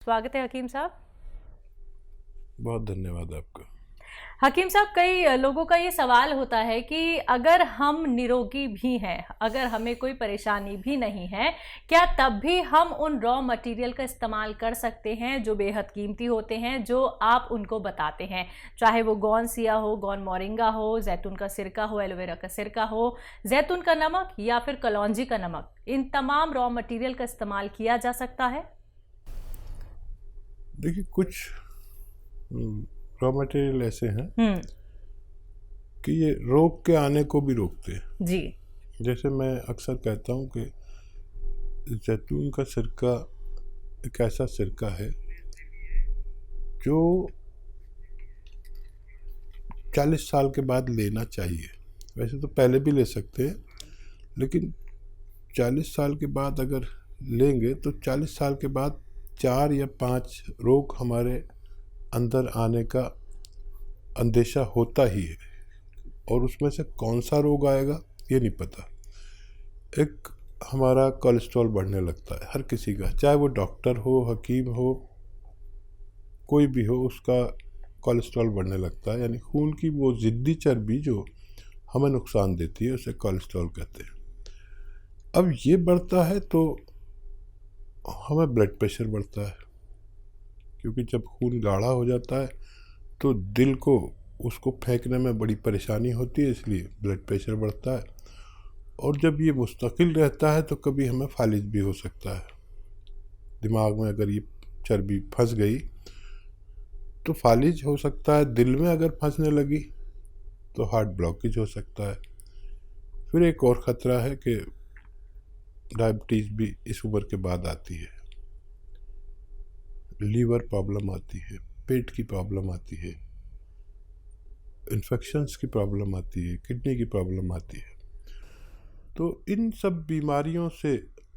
स्वागत है हकीम साहब। बहुत धन्यवाद आपका। हकीम साहब, कई लोगों का ये सवाल होता है कि अगर हम निरोगी भी हैं, अगर हमें कोई परेशानी भी नहीं है, क्या तब भी हम उन रॉ मटेरियल का इस्तेमाल कर सकते हैं जो बेहद कीमती होते हैं, जो आप उनको बताते हैं, चाहे वो गौन सिया हो, गौन मोरिंगा हो, जैतून का सिरका हो, एलोवेरा का सिरका हो, जैतून का नमक या फिर कलौंजी का नमक, इन तमाम रॉ मटेरियल का इस्तेमाल किया जा सकता है? देखिए, कुछ रॉ मटेरियल ऐसे हैं कि ये रोग के आने को भी रोकते हैं। जी। जैसे मैं अक्सर कहता हूँ कि जैतून का सिरका एक ऐसा सिरका है जो 40 साल के बाद लेना चाहिए। वैसे तो पहले भी ले सकते हैं, लेकिन 40 साल के बाद अगर लेंगे तो 40 साल के बाद 4 या 5 रोग हमारे अंदर आने का अंदेशा होता ही है, और उसमें से कौन सा रोग आएगा ये नहीं पता। एक हमारा कोलेस्ट्रॉल बढ़ने लगता है, हर किसी का, चाहे वो डॉक्टर हो, हकीम हो, कोई भी हो, उसका कोलेस्ट्रॉल बढ़ने लगता है। यानी खून की वो ज़िद्दी चर्बी जो हमें नुकसान देती है उसे कोलेस्ट्रॉल कहते हैं। अब ये बढ़ता है तो हमें ब्लड प्रेशर बढ़ता है, क्योंकि जब खून गाढ़ा हो जाता है तो दिल को उसको फेंकने में बड़ी परेशानी होती है, इसलिए ब्लड प्रेशर बढ़ता है। और जब ये मुस्तकिल रहता है तो कभी हमें फालिज भी हो सकता है। दिमाग में अगर ये चर्बी फंस गई तो फालिज हो सकता है। दिल में अगर फंसने लगी तो हार्ट ब्लॉकेज हो सकता है। फिर एक और ख़तरा है कि डायबिटीज़ भी इस उम्र के बाद आती है, लीवर प्रॉब्लम आती है, पेट की प्रॉब्लम आती है, इन्फेक्शंस की प्रॉब्लम आती है, किडनी की प्रॉब्लम आती है। तो इन सब बीमारियों से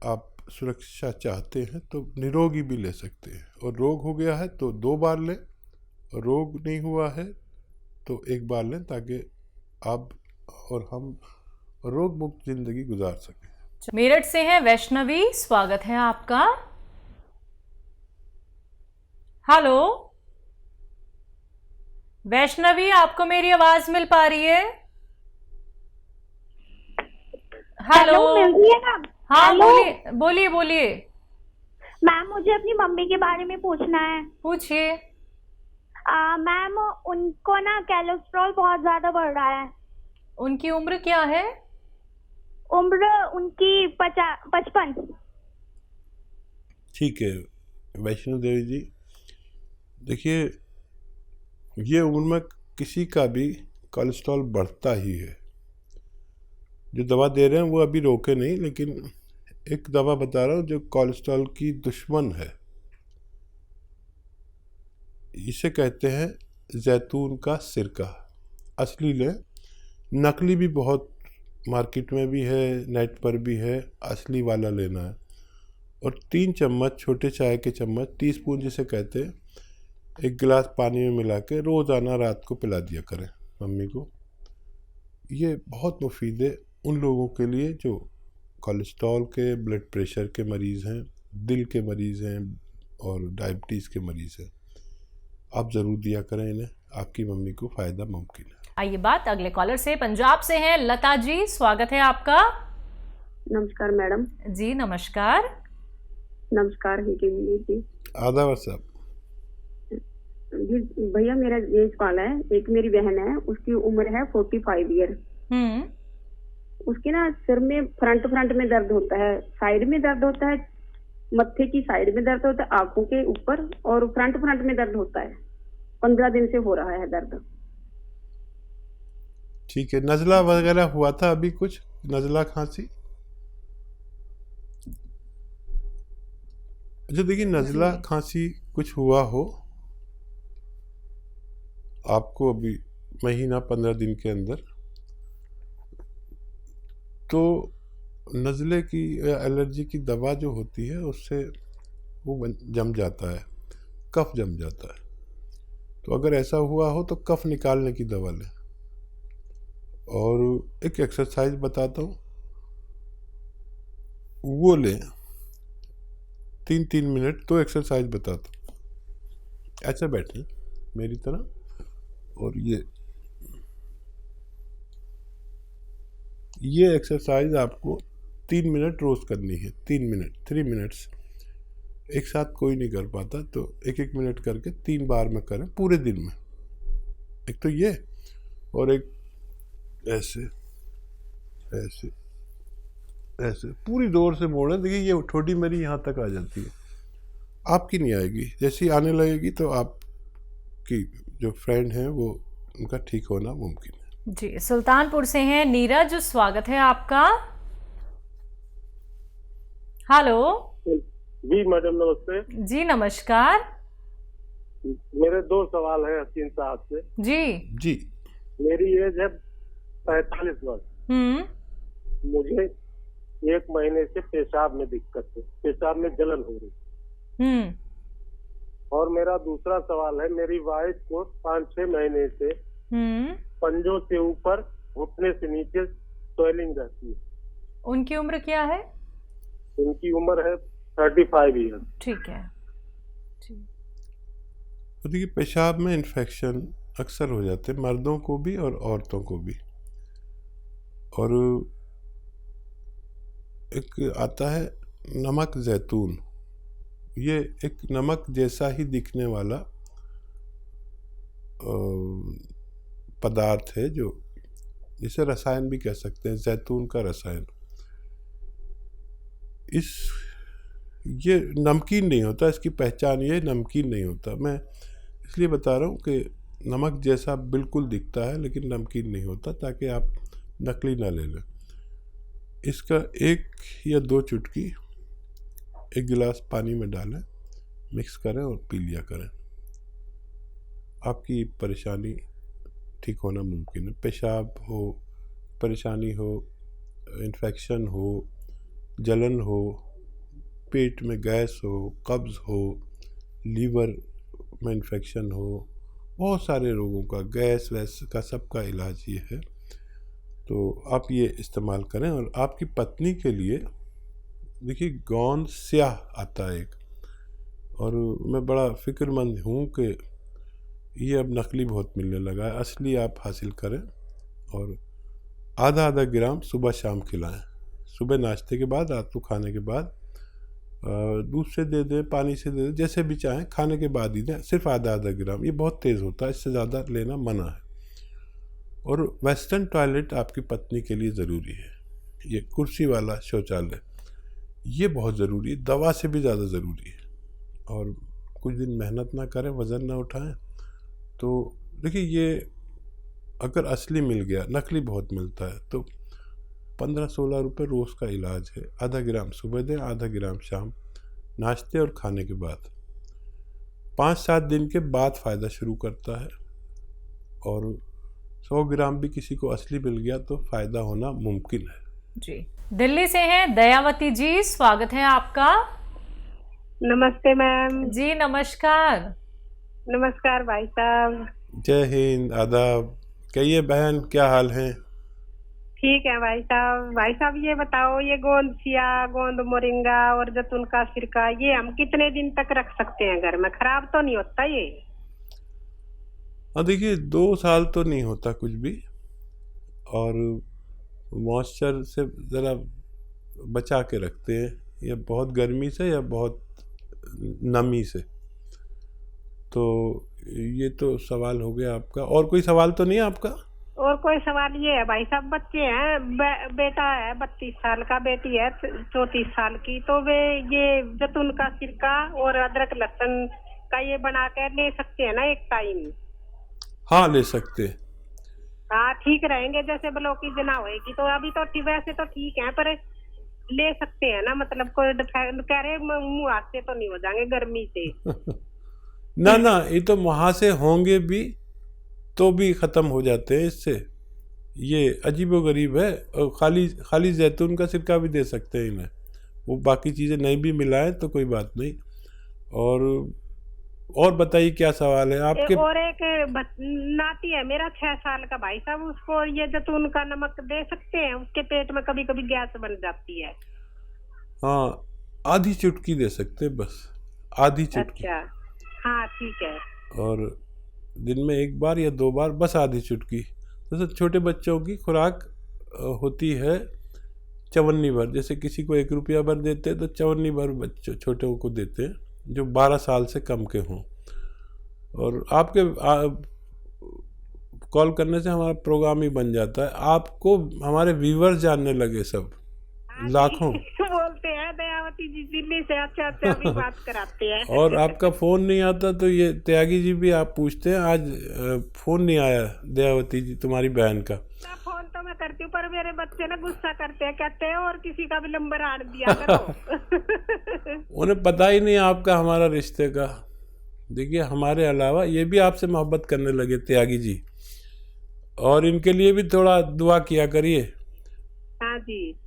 आप सुरक्षा चाहते हैं तो निरोगी भी ले सकते हैं, और रोग हो गया है तो 2 बार लें, और रोग नहीं हुआ है तो 1 बार लें, ताकि आप और हम रोग मुक्त ज़िंदगी गुजार सकें। मेरठ से हैं वैष्णवी, स्वागत है आपका। हेलो वैष्णवी, आपको मेरी आवाज मिल पा रही है? हेलो। मिल रही है ना? हाँ, हेलो बोलिए बोलिए बोलिए। मैम, मुझे अपनी मम्मी के बारे में पूछना है। पूछिए। मैम, उनको ना कोलेस्ट्रॉल बहुत ज्यादा बढ़ रहा है। उनकी उम्र क्या है? उम्र उनकी 55। ठीक है वैष्णो देवी जी, देखिए, ये उम्र में किसी का भी कोलेस्ट्रॉल बढ़ता ही है। जो दवा दे रहे हैं वो अभी रोके नहीं, लेकिन एक दवा बता रहा हूँ जो कोलेस्ट्रॉल की दुश्मन है। इसे कहते हैं जैतून का सिरका। असली लें, नकली भी बहुत मार्केट में भी है, नेट पर भी है, असली वाला लेना है। और 3 चम्मच, छोटे चाय के चम्मच, टीस्पून जिसे कहते हैं, 1 गिलास पानी में मिला के रोज़ाना रात को पिला दिया करें मम्मी को। ये बहुत मुफीद है उन लोगों के लिए जो कोलेस्ट्रॉल के, ब्लड प्रेशर के मरीज़ हैं, दिल के मरीज़ हैं और डायबिटीज़ के मरीज़ हैं। आप ज़रूर दिया करें इन्हें, आपकी मम्मी को फ़ायदा मुमकिन है। आइए बात अगले कॉलर से, पंजाब से हैं लता जी, स्वागत है आपका। नमस्कार मैडम। जी नमस्कार। नमस्कार जी। आदाब साहब। जी भैया, मेरा ये सवाल है, एक मेरी बहन है, उसकी उम्र है 45 ईयर। उसके ना सिर में फ्रंट में दर्द होता है, साइड में दर्द होता है, मत्थे की साइड में दर्द होता है, आंखों के ऊपर, और फ्रंट में दर्द होता है। 15 दिन से हो रहा है दर्द। ठीक है, नज़ला वगैरह हुआ था अभी कुछ, नज़ला खांसी? अच्छा देखिए, नज़ला खांसी कुछ हुआ हो आपको अभी महीना 15 दिन के अंदर, तो नज़ले की एलर्जी की दवा जो होती है उससे वो जम जाता है, कफ जम जाता है। तो अगर ऐसा हुआ हो तो कफ निकालने की दवा लें। और एक एक्सरसाइज बताता हूँ, वो लें, 3-3 मिनट तो एक्सरसाइज बताता हूँ। ऐसे बैठे मेरी तरह, और ये एक्सरसाइज आपको 3 मिनट रोज करनी है। 3 मिनट, 3 मिनट्स। एक साथ कोई नहीं कर पाता, तो 1-1 मिनट करके 3 बार में करें पूरे दिन में। एक तो ये, और एक ऐसे ऐसे ऐसे पूरी जोर से मोड़े। देखिए ये ठोडी मेरी यहाँ तक आ जाती है, आपकी नहीं आएगी। जैसी आने लगेगी तो आपकी जो फ्रेंड हैं वो, उनका ठीक होना मुमकिन है। जी, सुल्तानपुर से हैं नीरज, स्वागत है आपका। हेलो जी मैडम, नमस्ते जी, नमस्कार मेरे 2 सवाल हैं हसीन साहब से। जी। मेरी एज है 45 वर्ष। मुझे 1 महीने से पेशाब में दिक्कत है, पेशाब में जलन हो रही। और मेरा दूसरा सवाल है, मेरी वाइफ को 5-6 महीने से पंजों से ऊपर, घुटने से नीचे स्वेलिंग रहती है। उनकी उम्र क्या है? उनकी उम्र है 35 ईयर। ठीक है। तो देखिए, पेशाब में इन्फेक्शन अक्सर हो जाते हैं, मर्दों को भी और औरतों को भी। और एक आता है नमक जैतून, ये एक नमक जैसा ही दिखने वाला पदार्थ है, जो जिसे रसायन भी कह सकते हैं, जैतून का रसायन। ये नमकीन नहीं होता, इसकी पहचान ये नमकीन नहीं होता। मैं इसलिए बता रहा हूँ कि नमक जैसा बिल्कुल दिखता है लेकिन नमकीन नहीं होता, ताकि आप नकली ना ले लें। इसका 1 या 2 चुटकी 1 गिलास पानी में डालें, मिक्स करें और पी लिया करें। आपकी परेशानी ठीक होना मुमकिन है। पेशाब हो, परेशानी हो, इन्फेक्शन हो, जलन हो, पेट में गैस हो, कब्ज़ हो, लीवर में इन्फेक्शन हो, बहुत सारे रोगों का, गैस वैस का सबका इलाज ये है। तो आप ये इस्तेमाल करें। और आपकी पत्नी के लिए देखिए, गोंद स्याह आता है एक, और मैं बड़ा फ़िक्रमंद हूँ कि ये अब नकली बहुत मिलने लगा है। असली आप हासिल करें, और आधा ग्राम सुबह शाम खिलाएं। सुबह नाश्ते के बाद, रात को खाने के बाद, दूध से दे दें, पानी से दे दें, जैसे भी चाहें, खाने के बाद ही दें। सिर्फ आधा ग्राम, ये बहुत तेज़ होता है, इससे ज़्यादा लेना मना है। और वेस्टर्न टॉयलेट आपकी पत्नी के लिए ज़रूरी है। ये कुर्सी वाला शौचालय, ये बहुत ज़रूरी है, दवा से भी ज़्यादा ज़रूरी है। और कुछ दिन मेहनत ना करें, वज़न ना उठाएं, तो देखिए ये अगर असली मिल गया, नकली बहुत मिलता है, तो 15-16 रुपये रोज़ का इलाज है। आधा ग्राम सुबह दें, आधा ग्राम शाम, नाश्ते और खाने के बाद। 5-7 दिन के बाद फ़ायदा शुरू करता है। और 100 ग्राम भी किसी को असली मिल गया तो फ़ायदा होना मुमकिन है। जी, दिल्ली से हैं दयावती जी, स्वागत है आपका। नमस्ते मैम। जी, नमस्कार। नमस्कार भाई साहब। जय हिंद, आदाब। कहिए बहन, क्या हाल है? ठीक है भाई साहब। भाई साहब ये बताओ, ये गोंद सिया, गोंद मोरिंगा और जैतून का सिरका, ये हम कितने दिन तक रख सकते हैं घर में? खराब तो नहीं होता ये? हाँ देखिए, 2 साल तो नहीं होता कुछ भी। और मॉइस्चर से ज़रा बचा के रखते हैं, या बहुत गर्मी से या बहुत नमी से। तो ये तो सवाल हो गया आपका। और कोई सवाल तो नहीं है आपका? और कोई सवाल ये है भाई साहब, बच्चे हैं, बेटा है 32 साल का, बेटी है 34 साल की, तो वे ये जैतून का सिरका और अदरक लहसुन का ये बना कर ले सकते हैं ना एक टाइम? हाँ, ले सकते हैं। हाँ, ठीक रहेंगे। जैसे ब्लॉकी जना होएगी तो अभी तो वैसे तो ठीक है, पर ले सकते हैं ना? मतलब कोई कह रहे मुँह हाथ से तो नहीं हो जाएंगे गर्मी से? ना ना, ये तो वहाँ से होंगे भी तो भी ख़त्म हो जाते हैं इससे। ये अजीबोगरीब है। और खाली जैतून का सिरका भी दे सकते हैं इन्हें, वो बाकी चीज़ें नहीं भी मिलाएं तो कोई बात नहीं। और बताइए क्या सवाल है आपके? और एक नाती है मेरा 6 साल का भाई साहब, उसको ये जैतून का नमक दे सकते हैं? उसके पेट में कभी कभी गैस बन जाती है। हाँ, आधी चुटकी दे सकते हैं, बस आधी चुटकी। अच्छा, हाँ ठीक है। और दिन में 1 बार या 2 बार, बस आधी चुटकी। जैसे छोटे बच्चों की खुराक होती है 54 भर, जैसे किसी को 1 रुपया भर देते हैं तो 54 भर बच्चों छोटे को देते हैं जो 12 साल से कम के हों। और आपके कॉल करने से हमारा प्रोग्राम ही बन जाता है, आपको हमारे व्यूवर्स जानने लगे सब लाखों। बोलते हैं दयावती जी दिल्ली से, अच्छा भी बात कराते हैं। और आपका फ़ोन नहीं आता तो ये त्यागी जी भी आप पूछते हैं, आज फ़ोन नहीं आया दयावती जी तुम्हारी बहन का। फोन तो मैं करती हूँ पर मेरे बच्चे ना गुस्सा करते हैं, कहते हैं और किसी का भी नंबर आड़ दिया करो। उन्हें पता ही नहीं आपका हमारा रिश्ते का। देखिए हमारे अलावा ये भी आपसे मोहब्बत करने लगे त्यागी जी, और इनके लिए भी थोड़ा दुआ किया करिए। हाँ जी।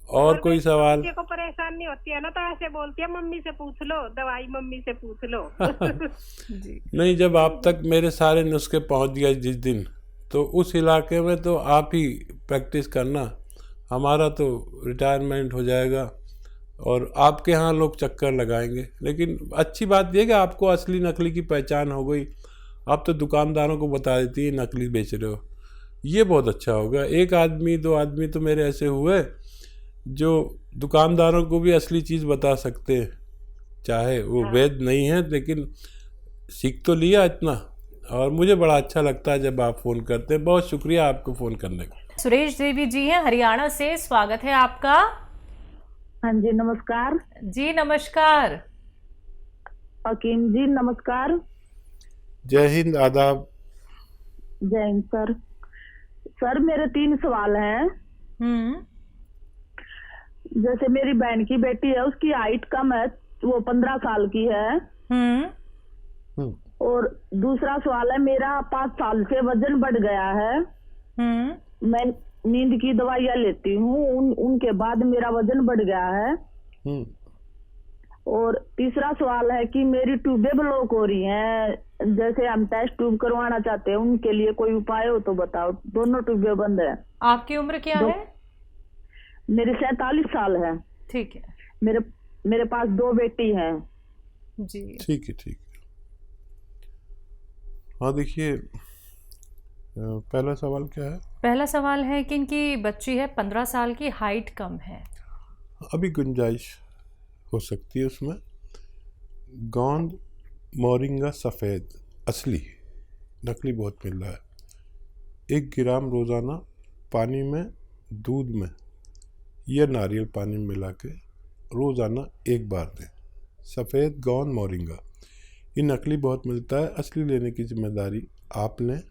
और कोई सवाल? बच्चे को परेशानी होती है ना तो ऐसे बोलती है मम्मी से पूछ लो, दवाई मम्मी से पूछ लो। जी। नहीं, जब आप तक मेरे सारे नुस्खे पहुंच गए जिस दिन, तो उस इलाके में तो आप ही प्रैक्टिस करना, हमारा तो रिटायरमेंट हो जाएगा और आपके यहाँ लोग चक्कर लगाएंगे। लेकिन अच्छी बात यह कि आपको असली नकली की पहचान हो गई। आप तो दुकानदारों को बता देती है नकली बेच रहे हो, ये बहुत अच्छा होगा। 1 आदमी 2 आदमी तो मेरे ऐसे हुए जो दुकानदारों को भी असली चीज़ बता सकते हैं, चाहे वो वैध नहीं है, लेकिन सीख तो लिया इतना। और मुझे बड़ा अच्छा लगता है जब आप फ़ोन करते हैं। बहुत शुक्रिया आपको फ़ोन करने का। सुरेश देवी जी हैं हरियाणा से, स्वागत है आपका। हाँ जी नमस्कार। जी नमस्कार। हकीम जी नमस्कार। जय हिंद, आदाब। जय हिंद सर। सर मेरे 3 सवाल हैं। जैसे मेरी बहन की बेटी है, उसकी हाइट कम है, वो 15 साल की है। और दूसरा सवाल है, मेरा 5 साल से वजन बढ़ गया है। मैं नींद की दवाइयाँ लेती हूँ, उनके बाद मेरा वजन बढ़ गया है। और तीसरा सवाल है कि मेरी ट्यूबें ब्लॉक हो रही हैं, जैसे हम टेस्ट ट्यूब करवाना चाहते हैं, उनके लिए कोई उपाय हो तो बताओ। दोनों ट्यूबें बंद है। आपकी उम्र क्या है? मेरी 47 साल है। ठीक है। मेरे पास 2 बेटी हैं। जी ठीक है, ठीक है। हाँ देखिए, पहला सवाल क्या है? पहला सवाल है कि इनकी बच्ची है 15 साल की, हाइट कम है। अभी गुंजाइश हो सकती है उसमें। गोंद मोरिंगा सफ़ेद असली, नकली बहुत मिल रहा है। 1 ग्राम रोज़ाना पानी में, दूध में या नारियल पानी में मिला के रोज़ाना 1 बार दें। सफ़ेद गोंद मोरिंगा, ये नकली बहुत मिलता है, असली लेने की जिम्मेदारी आप लें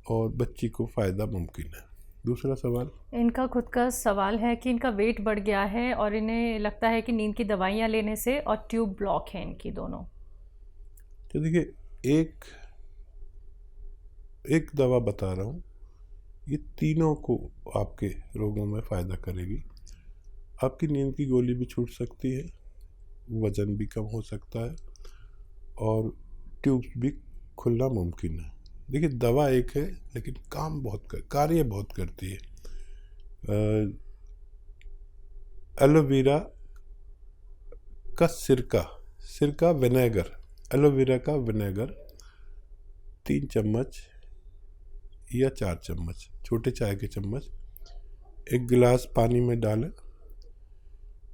और बच्ची को फ़ायदा मुमकिन है। दूसरा सवाल, इनका खुद का सवाल है कि इनका वेट बढ़ गया है और इन्हें लगता है कि नींद की दवाइयाँ लेने से, और ट्यूब ब्लॉक है इनकी दोनों। तो देखिए, एक दवा बता रहा हूँ, ये तीनों को आपके रोगों में फ़ायदा करेगी। आपकी नींद की गोली भी छूट सकती है, वज़न भी कम हो सकता है और ट्यूब्स भी खुलना मुमकिन है। देखिए दवा एक है लेकिन कार्य बहुत करती है। एलोवेरा का सिरका विनेगर, एलोवेरा का विनेगर 3 चम्मच या 4 चम्मच, छोटे चाय के चम्मच 1 गिलास पानी में डालें।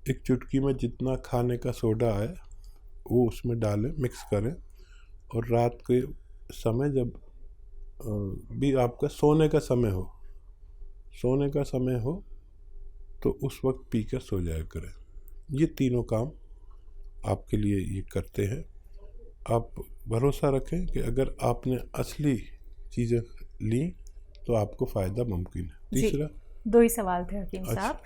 1 चुटकी में जितना खाने का सोडा है वो उसमें डालें, मिक्स करें। और रात के समय जब भी आपका सोने का समय हो तो उस वक्त पीकर सो जाया करें। ये तीनों काम आपके लिए ये करते हैं। आप भरोसा रखें कि अगर आपने असली चीज़ें ली तो आपको फ़ायदा मुमकिन है। तीसरा, 2 ही सवाल थे हकीम अच्छा। साहब।